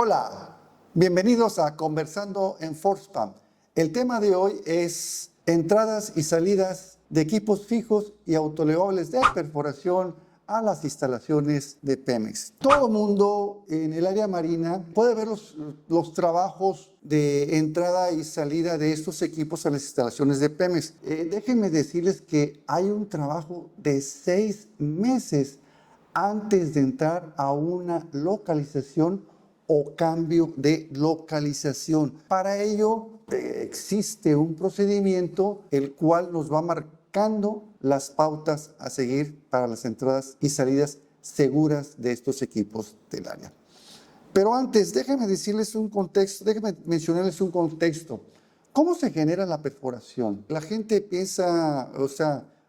Hola, bienvenidos a Conversando en ForcePam. El tema de hoy es entradas y salidas de equipos fijos y autolevables de perforación a las instalaciones de Pemex. Todo el mundo en el área marina puede ver los trabajos de entrada y salida de estos equipos a las instalaciones de Pemex. Déjenme decirles que hay un trabajo de 6 meses antes de entrar a una localización o cambio de localización. Para ello existe un procedimiento el cual nos va marcando las pautas a seguir para las entradas y salidas seguras de estos equipos del área. Pero antes, déjenme mencionarles un contexto. ¿Cómo se genera la perforación? La gente piensa,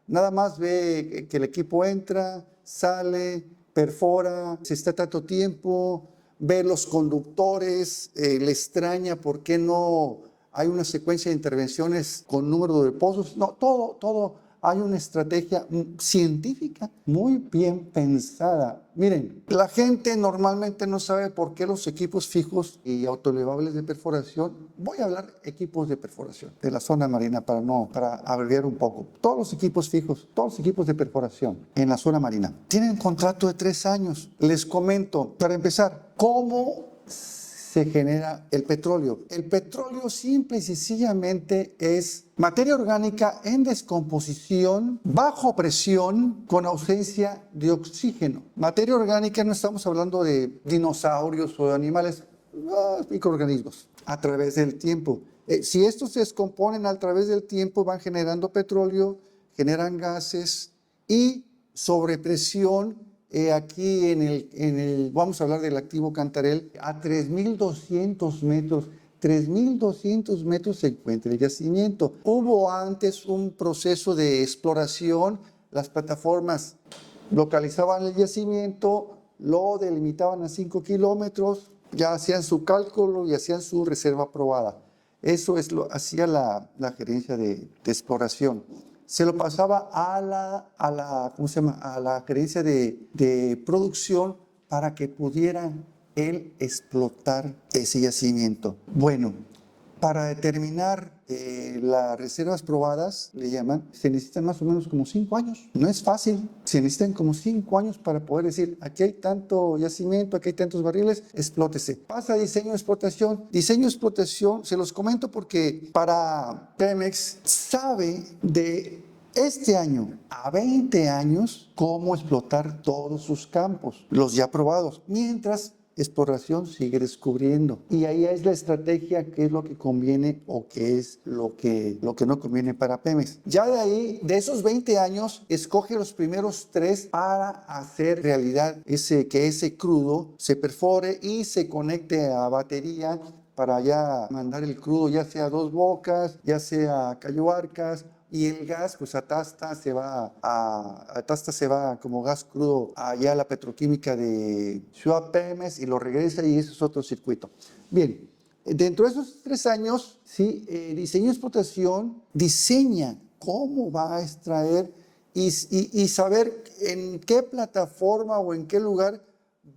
nada más ve que el equipo entra, sale, perfora, se está tanto tiempo, ve los conductores, le extraña por qué no hay una secuencia de intervenciones con número de pozos. No, todo hay una estrategia científica muy bien pensada. Miren, la gente normalmente no sabe por qué los equipos fijos y autoelevables de perforación, voy a hablar equipos de perforación de la zona marina para abreviar un poco. Todos los equipos fijos, todos los equipos de perforación en la zona marina tienen contrato de 3 años. Les comento, para empezar, ¿cómo se genera el petróleo? El petróleo simple y sencillamente es materia orgánica en descomposición, bajo presión, con ausencia de oxígeno. Materia orgánica, no estamos hablando de dinosaurios o de animales, microorganismos, a través del tiempo. Si estos se descomponen a través del tiempo, van generando petróleo, generan gases y sobrepresión. Aquí vamos a hablar del activo Cantarell, a 3.200 metros. 3.200 metros se encuentra el yacimiento. Hubo antes un proceso de exploración. Las plataformas localizaban el yacimiento, lo delimitaban a 5 kilómetros, ya hacían su cálculo y hacían su reserva aprobada. Eso hacía la gerencia de exploración. Se lo pasaba a la gerencia de producción para que pudieran él explotar ese yacimiento. Bueno, para determinar las reservas probadas, le llaman, se necesitan más o menos como 5 años. No es fácil, se necesitan como 5 años para poder decir, aquí hay tanto yacimiento, aquí hay tantos barriles, explótese. Pasa a diseño de explotación. Diseño de explotación, se los comento porque para Pemex sabe de este año a 20 años cómo explotar todos sus campos, los ya probados, mientras exploración sigue descubriendo. Y ahí es la estrategia, qué es lo que conviene o qué es lo que no conviene para Pemex. Ya de ahí, de esos 20 años, escoge los primeros 3 para hacer realidad que ese crudo se perfore y se conecte a batería para ya mandar el crudo, ya sea a Dos Bocas, ya sea a Cayo Arcas, y el gas, pues Atasta se va como gas crudo allá a la petroquímica de Ciudad Pemex y lo regresa, y eso es otro circuito. Bien, dentro de esos 3 años, ¿sí? Diseño y explotación diseña cómo va a extraer y saber en qué plataforma o en qué lugar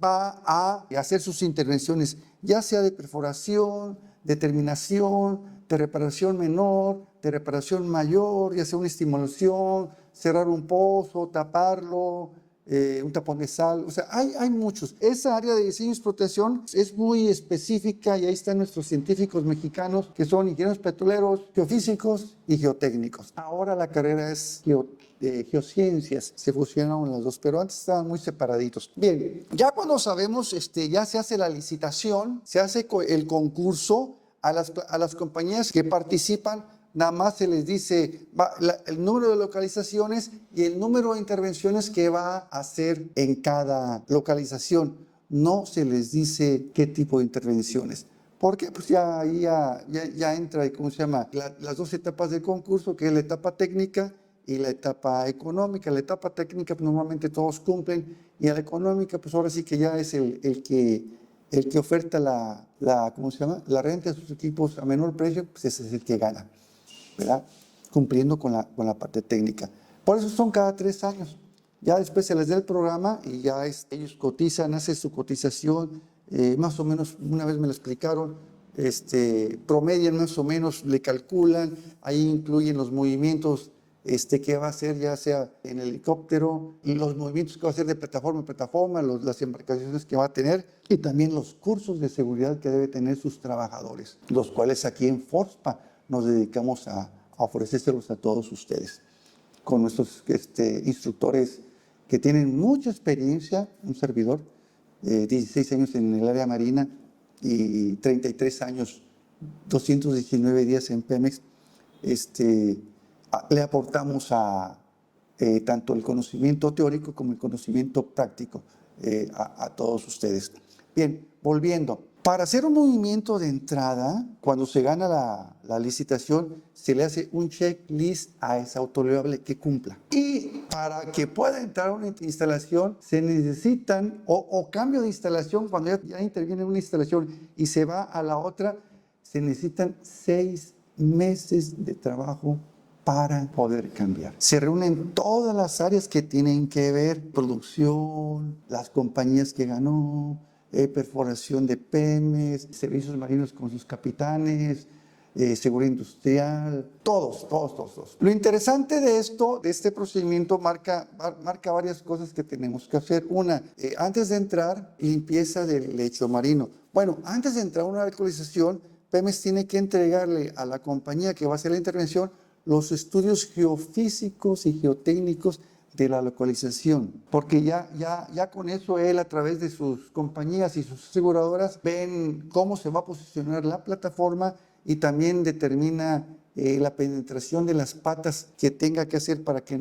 va a hacer sus intervenciones, ya sea de perforación, de terminación, de reparación menor, de reparación mayor, ya sea una estimulación, cerrar un pozo, taparlo, un tapón de sal. O sea, hay muchos. Esa área de diseño y explotación es muy específica y ahí están nuestros científicos mexicanos que son ingenieros petroleros, geofísicos y geotécnicos. Ahora la carrera es geociencias, se fusionaron las dos, pero antes estaban muy separaditos. Bien, ya cuando sabemos, ya se hace la licitación, se hace el concurso a las compañías que participan. Nada más se les dice el número de localizaciones y el número de intervenciones que va a hacer en cada localización. No se les dice qué tipo de intervenciones. Porque pues ya entra, ¿cómo se llama? Las 2 etapas del concurso, que es la etapa técnica y la etapa económica. La etapa técnica pues, normalmente todos cumplen, y la económica pues ahora sí que ya es el que oferta ¿cómo se llama? La renta de sus equipos a menor precio, pues ese es el que gana, ¿verdad? Cumpliendo con la parte técnica. Por eso son cada 3 años. Ya después se les da el programa y ya ellos cotizan, hacen su cotización más o menos, una vez me lo explicaron, promedian más o menos, le calculan, ahí incluyen los movimientos que va a hacer, ya sea en helicóptero, y los movimientos que va a hacer de plataforma en plataforma, las embarcaciones que va a tener, y también los cursos de seguridad que debe tener sus trabajadores, los cuales aquí en FORSPA nos dedicamos a ofrecérselos a todos ustedes, con nuestros instructores que tienen mucha experiencia, un servidor, 16 años en el área marina y 33 años, 219 días en Pemex, le aportamos tanto el conocimiento teórico como el conocimiento práctico a todos ustedes. Bien, volviendo. Para hacer un movimiento de entrada, cuando se gana la licitación, se le hace un checklist a esa autolevable que cumpla. Y para que pueda entrar a una instalación, se necesitan, o cambio de instalación, cuando ya interviene una instalación y se va a la otra, se necesitan 6 meses de trabajo para poder cambiar. Se reúnen todas las áreas que tienen que ver, producción, las compañías que ganó, perforación de Pemex, servicios marinos con sus capitanes, seguridad industrial, todos. Lo interesante de este procedimiento marca varias cosas que tenemos que hacer. Una, antes de entrar, limpieza del lecho marino. Bueno, antes de entrar a una localización, Pemex tiene que entregarle a la compañía que va a hacer la intervención los estudios geofísicos y geotécnicos de la localización, porque ya con eso él, a través de sus compañías y sus aseguradoras, ven cómo se va a posicionar la plataforma y también determina la penetración de las patas que tenga que hacer para que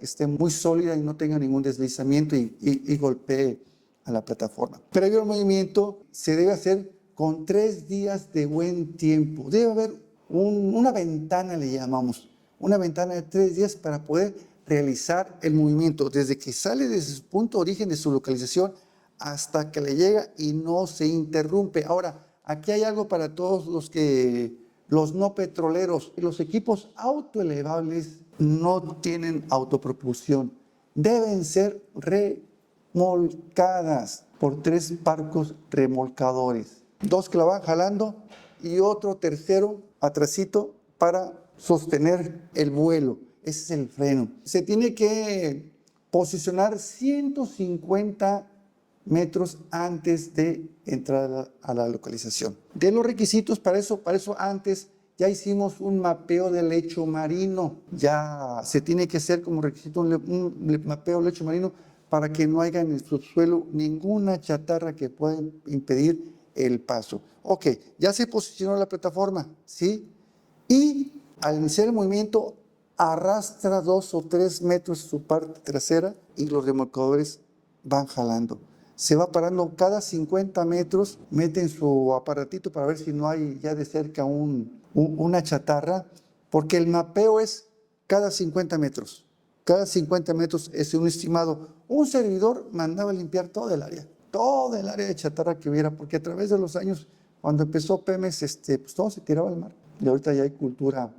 esté muy sólida y no tenga ningún deslizamiento y golpee a la plataforma. Previo al movimiento se debe hacer con 3 días de buen tiempo. Debe haber una ventana, le llamamos, una ventana de 3 días para poder realizar el movimiento, desde que sale de su punto de origen de su localización hasta que le llega y no se interrumpe. Ahora, aquí hay algo para todos los no petroleros. Los equipos autoelevables no tienen autopropulsión. Deben ser remolcadas por 3 barcos remolcadores. 2 que la van jalando y otro tercero atrasito para sostener el vuelo. Ese es el freno. Se tiene que posicionar 150 metros antes de entrar a la localización. De los requisitos para eso antes ya hicimos un mapeo del lecho marino. Ya se tiene que hacer como requisito un mapeo del lecho marino para que no haya en el subsuelo ninguna chatarra que pueda impedir el paso. Ok, ya se posicionó la plataforma, ¿sí? Y al iniciar el movimiento arrastra 2 o 3 metros su parte trasera y los remolcadores van jalando. Se va parando cada 50 metros, meten su aparatito para ver si no hay ya de cerca una chatarra, porque el mapeo es cada 50 metros. Cada 50 metros es un estimado. Un servidor mandaba limpiar todo el área de chatarra que hubiera, porque a través de los años, cuando empezó Pemex, pues todo se tiraba al mar. Y ahorita ya hay cultura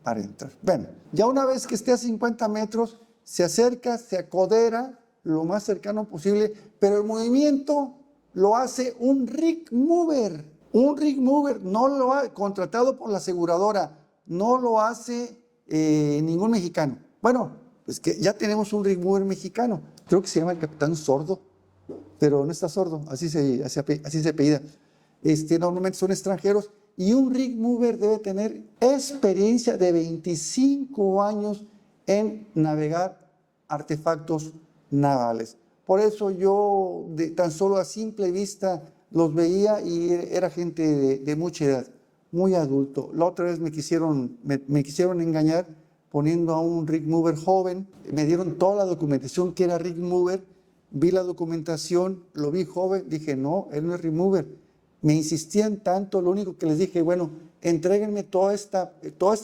para entrar. Bueno, ya una vez que esté a 50 metros, se acerca, se acodera lo más cercano posible, pero el movimiento lo hace un rig mover. Un rig mover no lo ha contratado por la aseguradora, no lo hace ningún mexicano. Bueno, pues que ya tenemos un rig mover mexicano, creo que se llama el Capitán Sordo, pero no está sordo, así se apellida. Normalmente son extranjeros. Y un rig mover debe tener experiencia de 25 años en navegar artefactos navales. Por eso yo tan solo a simple vista los veía y era gente de mucha edad, muy adulto. La otra vez me quisieron engañar poniendo a un rig mover joven. Me dieron toda la documentación que era rig mover. Vi la documentación, lo vi joven, dije no, él no es rig mover. Me insistían tanto, lo único que les dije, bueno, entréguenme toda esta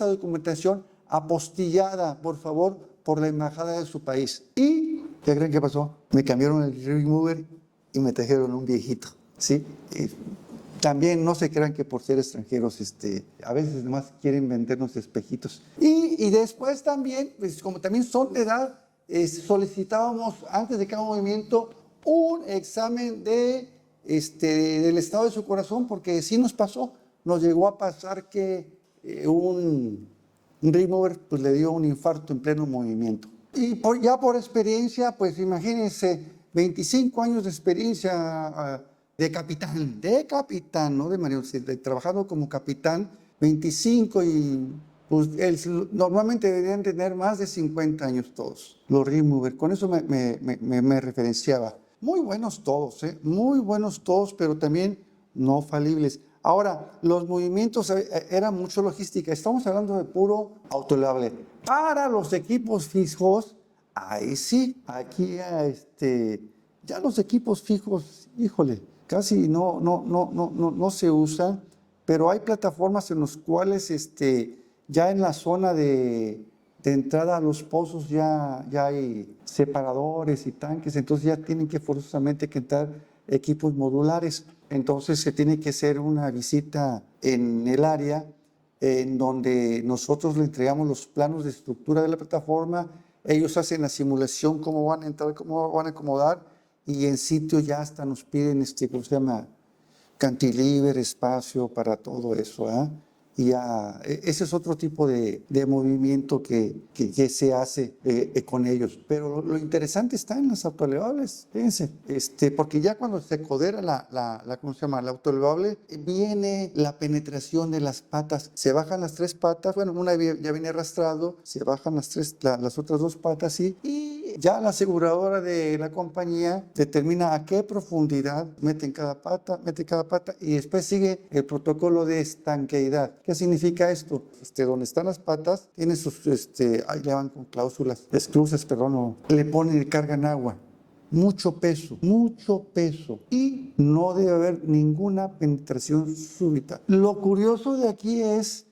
documentación apostillada, por favor, por la embajada de su país. ¿Y qué creen que pasó? Me cambiaron el rig mover y me trajeron un viejito, ¿sí? También no se crean que por ser extranjeros, a veces nomás quieren vendernos espejitos. Y después también, pues como también son de edad, solicitábamos antes de cada movimiento un examen de del estado de su corazón, porque sí nos pasó. Nos llegó a pasar que un rig mover pues, le dio un infarto en pleno movimiento. Y ya por experiencia, pues imagínense, 25 años de experiencia de capitán, no de marinero, trabajando como capitán, 25 y pues normalmente deberían tener más de 50 años todos, los rig movers. Con eso me referenciaba. Muy buenos todos, muy buenos todos, pero también no falibles. Ahora, los movimientos eran mucho logística. Estamos hablando de puro autoelevable. Para los equipos fijos, ahí sí, aquí ya los equipos fijos, híjole, casi no se usan, pero hay plataformas en las cuales ya en la zona de entrada a los pozos ya hay separadores y tanques, entonces ya tienen que forzosamente que entrar equipos modulares. Entonces se tiene que hacer una visita en el área en donde nosotros le entregamos los planos de estructura de la plataforma, ellos hacen la simulación, cómo van a entrar, cómo van a acomodar, y en sitio ya hasta nos piden, ¿cómo se llama? Cantilever, espacio para todo eso, ¿eh? Y ya, ese es otro tipo de movimiento que se hace con ellos. Pero lo interesante está en las autoelevables, fíjense, porque ya cuando se codera ¿cómo se llama? La autoelevable, viene la penetración de las patas. Se bajan las 3 patas, bueno, una ya viene arrastrado, se bajan las otras 2 patas y ya la aseguradora de la compañía determina a qué profundidad mete cada pata y después sigue el protocolo de estanqueidad. ¿Qué significa esto? Donde están las patas, tiene sus, ahí le van con cláusulas, esclusas, perdón, le ponen y cargan agua. Mucho peso y no debe haber ninguna penetración súbita. Lo curioso de aquí es,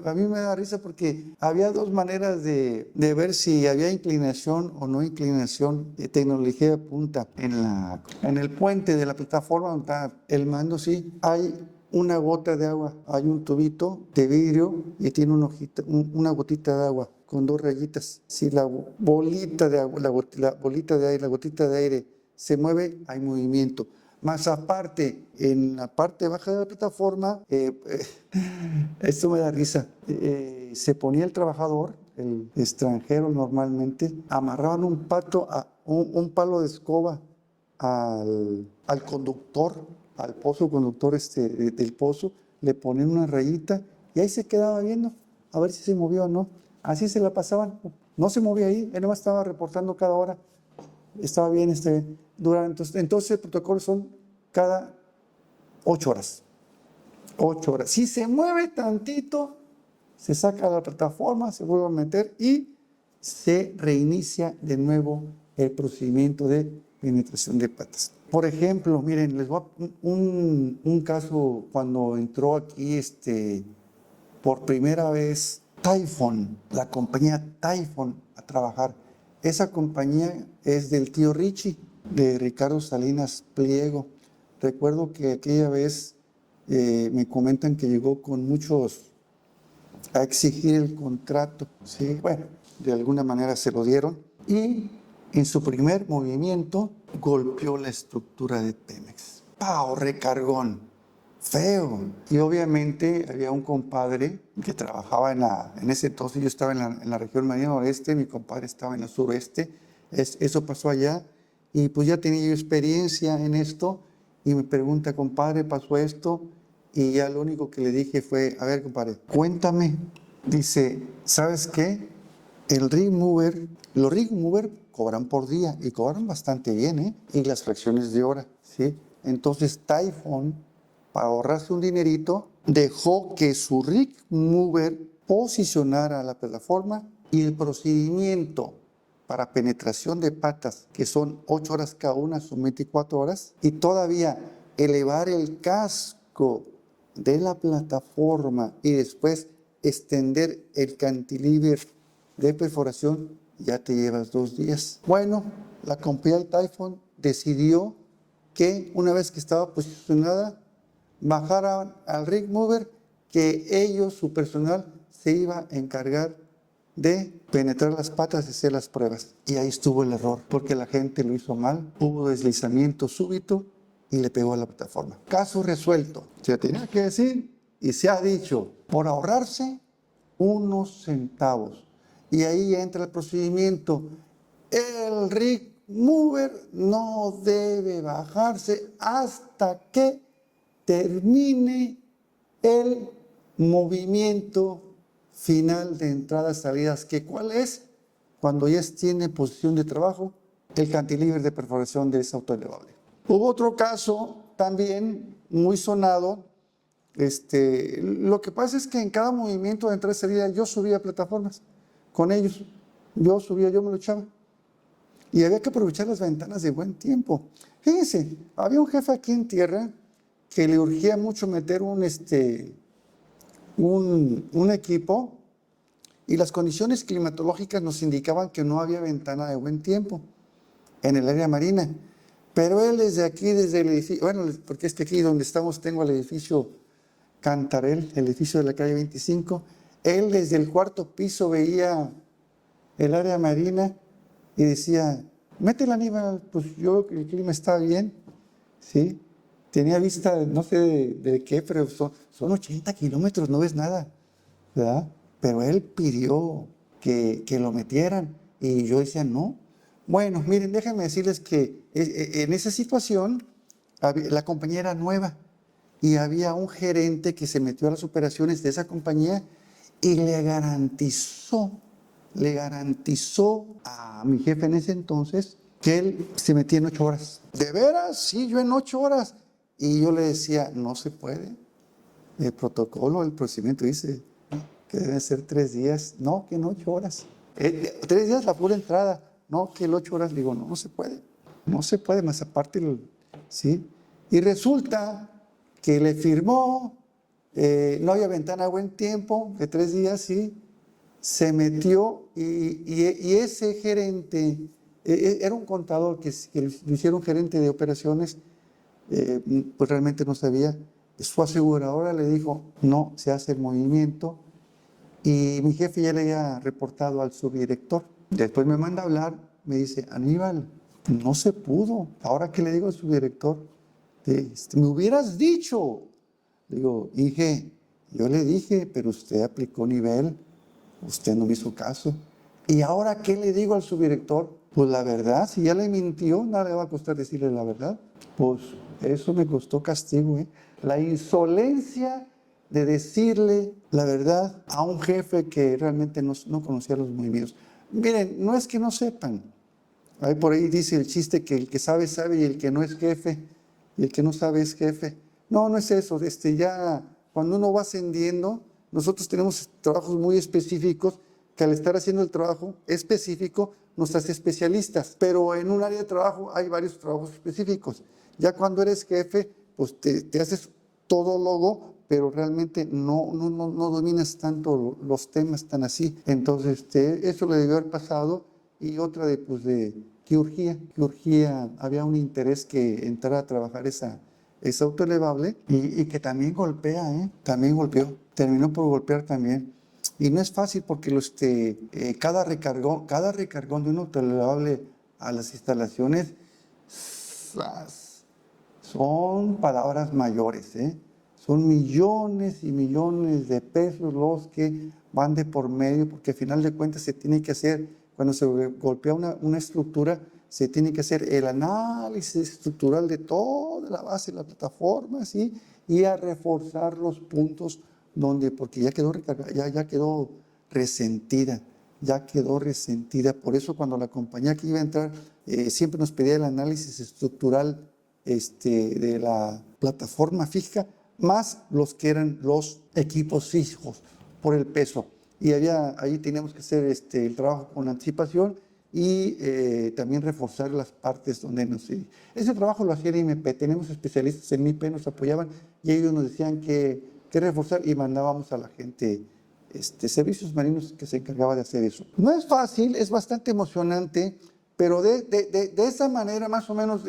a mí me da risa porque había 2 maneras de ver si había inclinación o no inclinación de tecnología de punta. En el puente de la plataforma donde está el mando, sí, hay una gota de agua, hay un tubito de vidrio y tiene una gotita de agua con 2 rayitas. Si la bolita de agua, la bolita de aire, la gotita de aire se mueve, hay movimiento. Más aparte, en la parte baja de la plataforma, esto me da risa, se ponía el trabajador, el extranjero normalmente, amarraban un palo de escoba al conductor, al pozo conductor del pozo, le ponían una rayita y ahí se quedaba viendo a ver si se movió o no. Así se la pasaban, no se movía ahí, él nomás estaba reportando cada hora, estaba bien, entonces el protocolo son cada 8 horas. 8 horas. Si se mueve tantito, se saca la plataforma, se vuelve a meter y se reinicia de nuevo el procedimiento de penetración de patas. Por ejemplo, miren, les voy a un caso cuando entró aquí por primera vez Typhoon, la compañía Typhoon a trabajar. Esa compañía es del tío Richie, de Ricardo Salinas Pliego. Recuerdo que aquella vez me comentan que llegó con muchos a exigir el contrato, ¿sí? Bueno, de alguna manera se lo dieron y en su primer movimiento golpeó la estructura de Pemex. ¡Pau! Recargón. Feo. Y obviamente había un compadre que trabajaba en ese entonces, yo estaba en la región marina noreste, mi compadre estaba en la sureste, eso pasó allá y pues ya tenía yo experiencia en esto y me pregunta, compadre, pasó esto y ya lo único que le dije fue, a ver, compadre, cuéntame. Dice, ¿sabes qué? Los rig mover cobran por día y cobran bastante bien, ¿eh? Y las fracciones de hora, ¿sí? Entonces Typhoon, para ahorrarse un dinerito, dejó que su rig mover posicionara la plataforma y el procedimiento para penetración de patas, que son 8 horas cada una, son 24 horas, y todavía elevar el casco de la plataforma y después extender el cantilever de perforación, ya te llevas 2 días. Bueno, la compañía Typhoon decidió que una vez que estaba posicionada, bajaran al rig mover, que ellos, su personal, se iba a encargar de penetrar las patas y hacer las pruebas. Y ahí estuvo el error, porque la gente lo hizo mal, hubo deslizamiento súbito y le pegó a la plataforma. Caso resuelto. Se tenía que decir y se ha dicho, por ahorrarse unos centavos. Y ahí entra el procedimiento. El rig mover no debe bajarse hasta que termine el movimiento final de entradas y salidas. ¿Que cuál es? Cuando ya tiene posición de trabajo, el cantilever de perforación de ese auto elevable. Hubo otro caso también muy sonado. Lo que pasa es que en cada movimiento de entrada y salida yo subía plataformas con ellos. Yo me lo echaba. Y había que aprovechar las ventanas de buen tiempo. Fíjense, había un jefe aquí en tierra que le urgía mucho meter un equipo, y las condiciones climatológicas nos indicaban que no había ventana de buen tiempo en el área marina. Pero él desde aquí, desde el edificio, bueno, porque aquí donde estamos tengo el edificio Cantarel, el edificio de la calle 25, él desde el cuarto piso veía el área marina y decía, métela, Aníbal, pues yo, el clima está bien, ¿sí? Tenía vista, no sé de qué, pero son 80 kilómetros, no ves nada, ¿verdad? Pero él pidió que lo metieran y yo decía, no. Bueno, miren, déjenme decirles que en esa situación la compañía era nueva y había un gerente que se metió a las operaciones de esa compañía y le garantizó a mi jefe en ese entonces que él se metía en 8 horas. ¿De veras? Sí, yo en 8 horas. Y yo le decía, no se puede. El protocolo, el procedimiento dice que deben ser 3 días. No, que en 8 horas. 3 días la pura entrada. No, que en 8 horas. Digo, no se puede. No se puede, más aparte, ¿sí? Y resulta que le firmó, no había ventana a buen tiempo, de 3 días, sí. Se metió y ese gerente, era un contador que lo hicieron gerente de operaciones, pues realmente no sabía. Su aseguradora le dijo, no se hace el movimiento, y mi jefe ya le había reportado al subdirector. Después me manda a hablar, me dice, Aníbal, no se pudo. Ahora, ¿qué le digo al subdirector? Me hubieras dicho. Digo, dije, yo le dije, pero usted aplicó nivel, usted no me hizo caso. ¿Y ahora qué le digo al subdirector? Pues la verdad, si ya le mintió, nada le va a costar decirle la verdad. Pues eso me costó castigo, ¿eh? La insolencia de decirle la verdad a un jefe que realmente no conocía los movimientos. Miren, no es que no sepan. Ahí por ahí dice el chiste que el que sabe, sabe, y el que no es jefe, y el que no sabe es jefe. No, no es eso. Ya cuando uno va ascendiendo, nosotros tenemos trabajos muy específicos que al estar haciendo el trabajo específico nos hace especialistas. Pero en un área de trabajo hay varios trabajos específicos. Ya cuando eres jefe, pues te haces todólogo, pero realmente no dominas tanto los temas tan así. Entonces, eso le debió haber pasado. Y otra de quirúrgica. Quirúrgica, había un interés que entrara a trabajar esa autoelevable y que también golpea, también golpeó, terminó por golpear también. Y no es fácil porque cada recargón de un autoelevable a las instalaciones son palabras mayores, son millones y millones de pesos los que van de por medio, porque al final de cuentas se tiene que hacer, cuando se golpea una estructura, se tiene que hacer el análisis estructural de toda la base de la plataforma, ¿sí? Y a reforzar los puntos porque ya quedó recargada, ya quedó resentida. Por eso cuando la compañía que iba a entrar siempre nos pedía el análisis estructural de la plataforma fija, más los que eran los equipos fijos por el peso. Y ahí teníamos que hacer el trabajo con anticipación y también reforzar las partes donde ese trabajo lo hacía el IMP. Tenemos especialistas en IMP, nos apoyaban y ellos nos decían que reforzar, y mandábamos a la gente servicios marinos que se encargaba de hacer eso. No es fácil, es bastante emocionante, pero de esa manera más o menos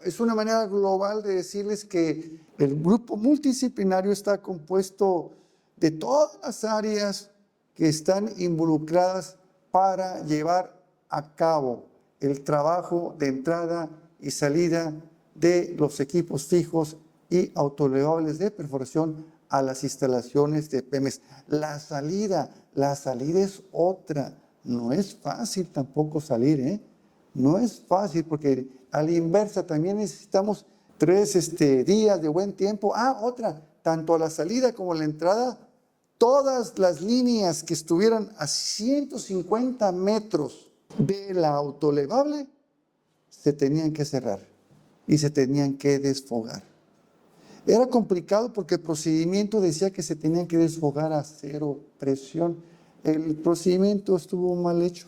es una manera global de decirles que el grupo multidisciplinario está compuesto de todas las áreas que están involucradas para llevar a cabo el trabajo de entrada y salida de los equipos fijos y autoelevables de perforación a las instalaciones de Pemex. La salida es otra. No es fácil tampoco salir, ¿eh? No es fácil porque a la inversa también necesitamos 3 días de buen tiempo. Otra, tanto a la salida como a la entrada, todas las líneas que estuvieran a 150 metros de la autoelevable se tenían que cerrar y se tenían que desfogar. Era complicado porque el procedimiento decía que se tenían que desfogar a 0 presión. El procedimiento estuvo mal hecho.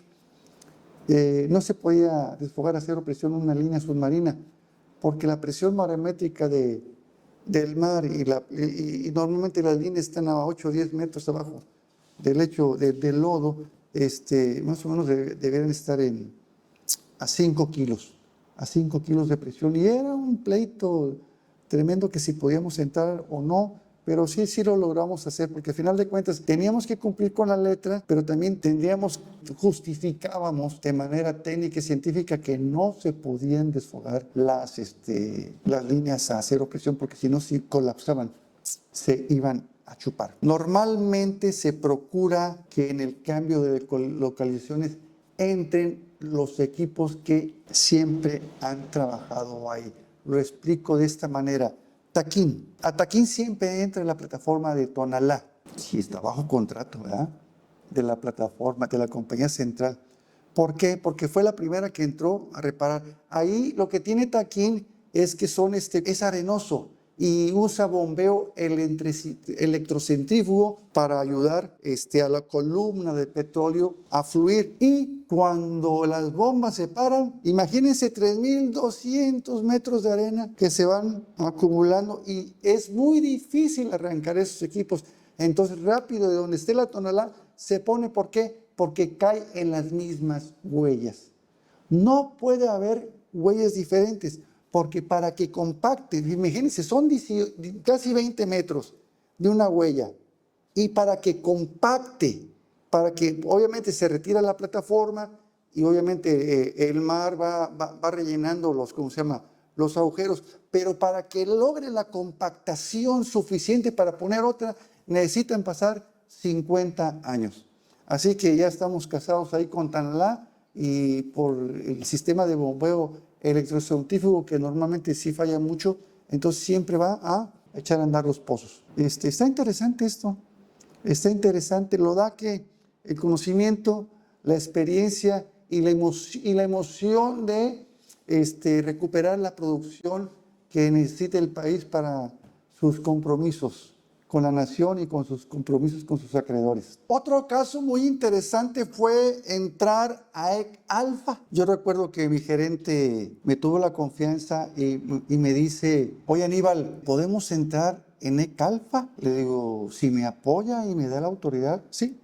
No se podía desfogar a 0 presión una línea submarina porque la presión barométrica del mar y normalmente las líneas están a 8 o 10 metros abajo del lecho del lodo, más o menos deberían estar a 5 kilos de presión. Y era un pleito tremendo que si podíamos entrar o no, pero sí lo logramos hacer, porque al final de cuentas teníamos que cumplir con la letra, pero también justificábamos de manera técnica y científica que no se podían desfogar las líneas a 0 presión, porque si no, si colapsaban, se iban a chupar. Normalmente se procura que en el cambio de localizaciones entren los equipos que siempre han trabajado ahí. Lo explico de esta manera. Taquín. A Taquín siempre entra en la plataforma de Tonalá. Sí, está bajo contrato, ¿verdad? De la plataforma, de la compañía central. ¿Por qué? Porque fue la primera que entró a reparar. Ahí lo que tiene Taquín es que es arenoso y usa bombeo electrocentrífugo para ayudar a la columna de petróleo a fluir. Y cuando las bombas se paran, imagínense 3,200 metros de arena que se van acumulando y es muy difícil arrancar esos equipos. Entonces, rápido, de donde esté la Tonalá, se pone. ¿Por qué? Porque cae en las mismas huellas. No puede haber huellas diferentes. Porque para que compacte, imagínense, son casi 20 metros de una huella. Y para que compacte, para que obviamente se retira la plataforma y obviamente el mar va rellenando los agujeros. Pero para que logre la compactación suficiente para poner otra, necesitan pasar 50 años. Así que ya estamos casados ahí con Tonalá y por el sistema de bombeo electrocentrífugo que normalmente sí falla mucho, entonces siempre va a echar a andar los pozos. Está interesante esto, está interesante, lo da que el conocimiento, la experiencia y la emoción de recuperar la producción que necesita el país para sus compromisos con la nación y con sus compromisos con sus acreedores. Otro caso muy interesante fue entrar a EC-Alfa. Yo recuerdo que mi gerente me tuvo la confianza y me dice, oye Aníbal, ¿podemos entrar en EC-Alfa? Le digo, si me apoya y me da la autoridad, sí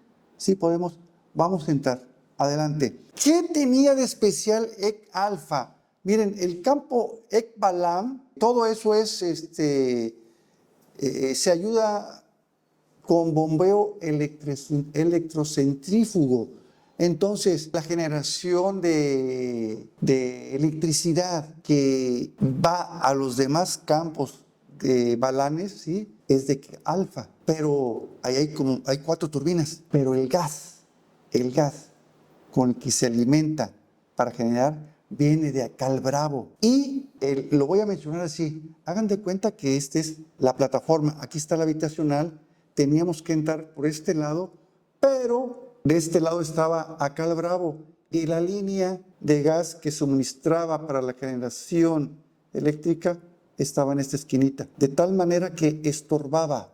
podemos, vamos a entrar, adelante. ¿Qué tenía de especial EC-Alfa? Miren, el campo EC-Balam, todo eso es se ayuda con bombeo electrocentrífugo. Entonces, la generación de electricidad que va a los demás campos de balanes, ¿sí?, es de Alfa. Pero ahí hay 4 turbinas. Pero el gas con el que se alimenta para generar viene de acá al Bravo. Y lo voy a mencionar así. Hagan de cuenta que esta es la plataforma. Aquí está la habitacional. Teníamos que entrar por este lado, pero de este lado estaba acá al Bravo. Y la línea de gas que suministraba para la generación eléctrica estaba en esta esquinita. De tal manera que estorbaba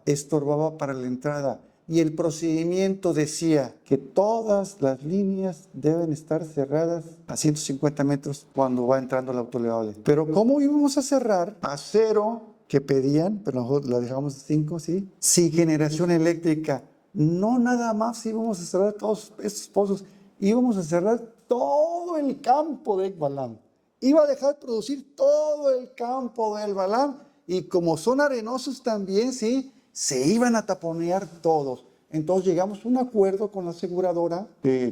para la entrada. Y el procedimiento decía que todas las líneas deben estar cerradas a 150 metros cuando va entrando la autoelevable. Pero ¿cómo íbamos a cerrar a 0 que pedían? Pero nosotros la dejamos a 5, ¿sí? Sin generación eléctrica. No nada más íbamos a cerrar todos estos pozos, íbamos a cerrar todo el campo de Balam. Iba a dejar producir todo el campo del Balam y como son arenosos también, ¿sí?, se iban a taponear todos. Entonces llegamos a un acuerdo con la aseguradora,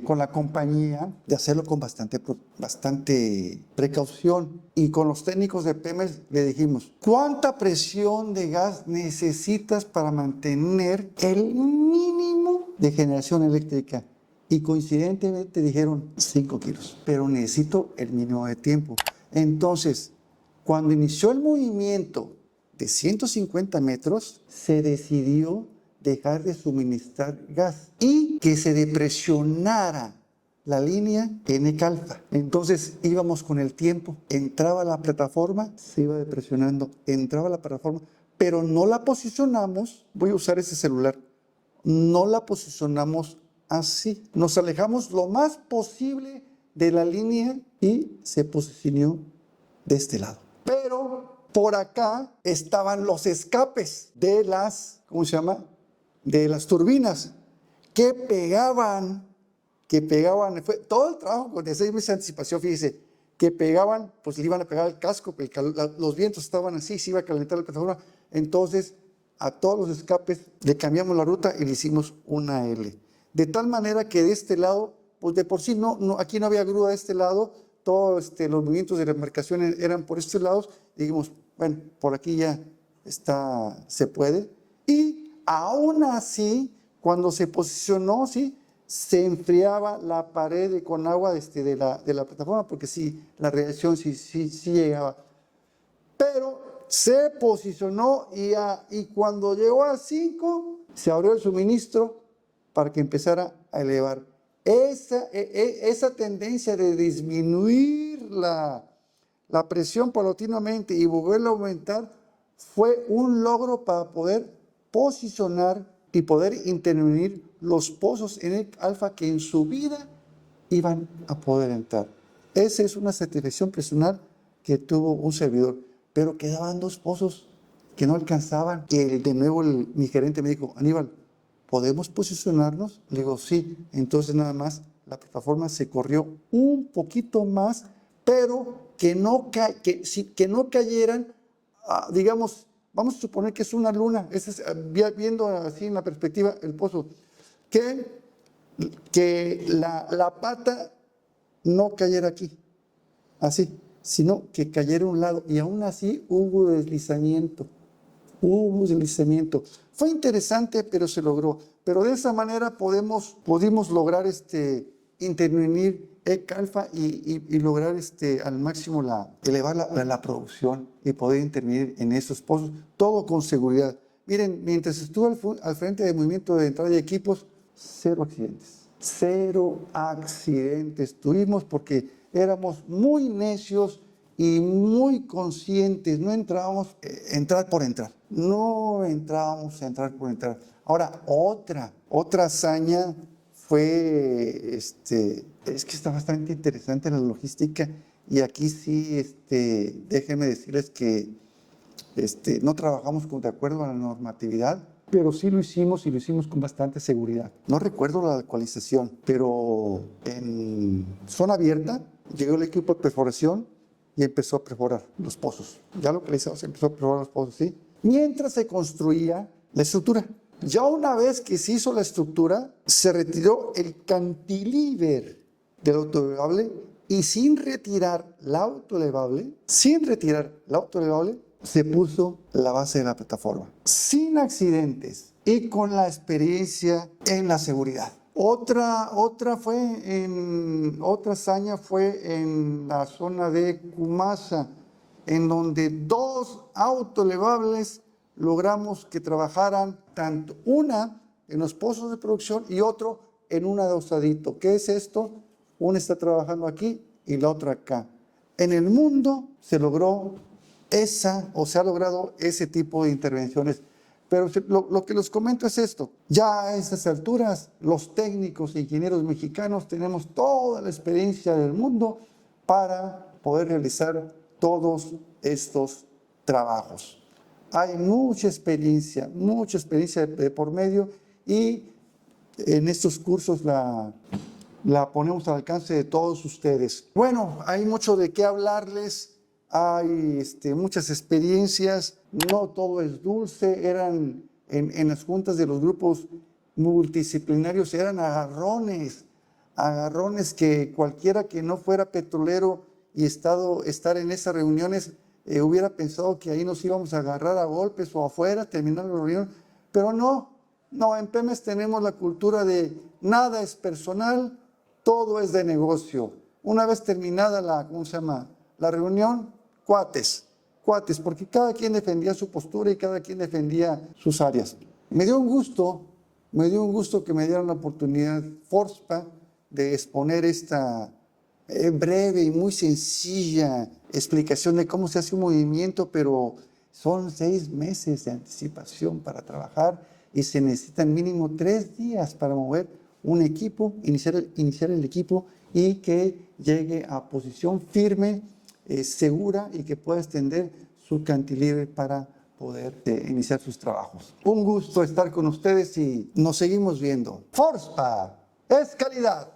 con la compañía, de hacerlo con bastante precaución. Y con los técnicos de Pemex le dijimos, ¿cuánta presión de gas necesitas para mantener el mínimo de generación eléctrica? Y coincidentemente dijeron 5 kilos, pero necesito el mínimo de tiempo. Entonces, cuando inició el movimiento de 150 metros, se decidió dejar de suministrar gas y que se depresionara la línea N-Calfa. Entonces íbamos con el tiempo, entraba la plataforma, se iba depresionando, entraba la plataforma, pero no la posicionamos, voy a usar ese celular, no la posicionamos así. Nos alejamos lo más posible de la línea y se posicionó de este lado. Pero por acá estaban los escapes de las, ¿cómo se llama? De las turbinas que pegaban, fue todo el trabajo de 6 meses de anticipación, fíjese, que pegaban, pues le iban a pegar el casco, los vientos estaban así, se iba a calentar la plataforma. Entonces, a todos los escapes le cambiamos la ruta y le hicimos una L. De tal manera que de este lado, pues de por sí aquí no había grúa de este lado, todos los movimientos de la embarcación eran por estos lados. Dijimos, bueno, por aquí ya se puede. Y aún así, cuando se posicionó, ¿sí?, se enfriaba la pared con agua de la plataforma, porque sí, la reacción sí llegaba. Pero se posicionó y cuando llegó a 5, se abrió el suministro para que empezara a elevar. Esa tendencia de disminuir la presión paulatinamente y volverla a aumentar fue un logro para poder posicionar y poder intervenir los pozos N-Alfa que en su vida iban a poder entrar. Esa es una satisfacción personal que tuvo un servidor, pero quedaban 2 pozos que no alcanzaban. Y de nuevo mi gerente me dijo, Aníbal, ¿podemos posicionarnos? Le digo, sí. Entonces nada más la plataforma se corrió un poquito más, pero que no cayeran, digamos, vamos a suponer que es una luna, viendo así en la perspectiva el pozo, que la pata no cayera aquí, así, sino que cayera a un lado, y aún así hubo deslizamiento. Fue interesante, pero se logró. Pero de esa manera pudimos lograr intervenir N-Calfa y lograr al máximo elevar la producción y poder intervenir en esos pozos, todo con seguridad. Miren, mientras estuve al frente del movimiento de entrada de equipos, 0 accidentes. 0 accidentes tuvimos porque éramos muy necios y muy conscientes. No entrábamos a entrar por entrar. No entrábamos a entrar por entrar. Ahora, otra hazaña fue, es que está bastante interesante la logística, y aquí sí, déjenme decirles que no trabajamos de acuerdo a la normatividad, pero sí lo hicimos, y lo hicimos con bastante seguridad. No recuerdo la actualización, pero en zona abierta llegó el equipo de perforación y empezó a perforar los pozos. Ya localizados, empezó a perforar los pozos, ¿sí? Mientras se construía la estructura. Ya una vez que se hizo la estructura, se retiró el cantilever del autoelevable, y sin retirar el autoelevable, se puso la base de la plataforma. Sin accidentes y con la experiencia en la seguridad. Otra hazaña fue en la zona de Cumasa, en donde 2 autoelevables logramos que trabajaran, tanto una en los pozos de producción y otro en un adosadito. ¿Qué es esto? Una está trabajando aquí y la otra acá. En el mundo se logró se ha logrado ese tipo de intervenciones. Pero lo que les comento es esto. Ya a estas alturas, los técnicos e ingenieros mexicanos tenemos toda la experiencia del mundo para poder realizar todos estos trabajos. Hay mucha experiencia de por medio, y en estos cursos la ponemos al alcance de todos ustedes. Bueno, hay mucho de qué hablarles. Hay muchas experiencias, no todo es dulce. Eran en las juntas de los grupos multidisciplinarios eran agarrones, agarrones que cualquiera que no fuera petrolero y estar en esas reuniones hubiera pensado que ahí nos íbamos a agarrar a golpes o afuera, terminar la reunión, pero no, en Pemex tenemos la cultura de nada es personal, todo es de negocio. Una vez terminada la reunión, cuates, porque cada quien defendía su postura y cada quien defendía sus áreas. Me dio un gusto que me dieran la oportunidad, FORSPA, de exponer esta breve y muy sencilla explicación de cómo se hace un movimiento, pero son 6 meses de anticipación para trabajar y se necesitan mínimo 3 días para mover un equipo, iniciar el equipo y que llegue a posición firme, segura y que pueda extender su cantilever para poder iniciar sus trabajos. Un gusto estar con ustedes y nos seguimos viendo. FORSPA es calidad.